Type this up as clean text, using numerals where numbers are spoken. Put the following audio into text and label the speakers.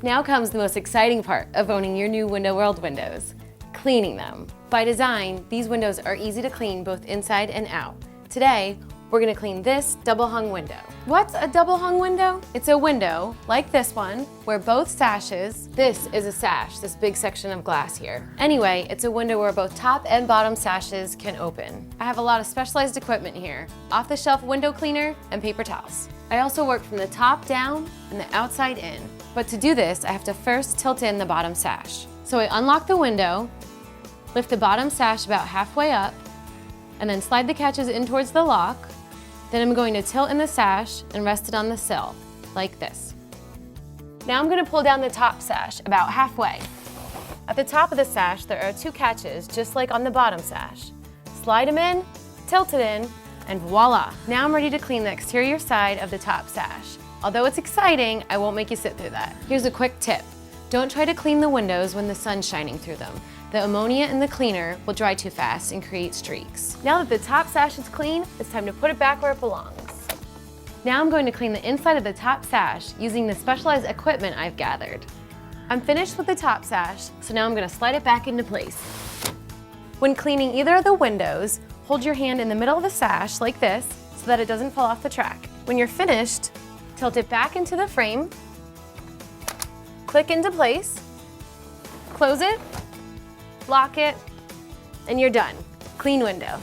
Speaker 1: Now comes the most exciting part of owning your new Window World windows, cleaning them. By design, these windows are easy to clean both inside and out. Today, we're gonna clean this double hung window. What's a double hung window? It's a window, like this one, where both sashes, this is a sash, this big section of glass here. Anyway, it's a window where both top and bottom sashes can open. I have a lot of specialized equipment here, off-the-shelf window cleaner and paper towels. I also work from the top down and the outside in. But to do this, I have to first tilt in the bottom sash. So I unlock the window, lift the bottom sash about halfway up, and then slide the catches in towards the lock. Then I'm going to tilt in the sash and rest it on the sill, like this. Now I'm going to pull down the top sash about halfway. At the top of the sash, there are 2 catches, just like on the bottom sash. Slide them in, tilt it in, and voila! Now I'm ready to clean the exterior side of the top sash. Although it's exciting, I won't make you sit through that. Here's a quick tip. Don't try to clean the windows when the sun's shining through them. The ammonia in the cleaner will dry too fast and create streaks. Now that the top sash is clean, it's time to put it back where it belongs. Now I'm going to clean the inside of the top sash using the specialized equipment I've gathered. I'm finished with the top sash, so now I'm going to slide it back into place. When cleaning either of the windows, hold your hand in the middle of the sash like this so that it doesn't fall off the track. When you're finished, tilt it back into the frame, click into place, close it, lock it, and you're done. Clean window.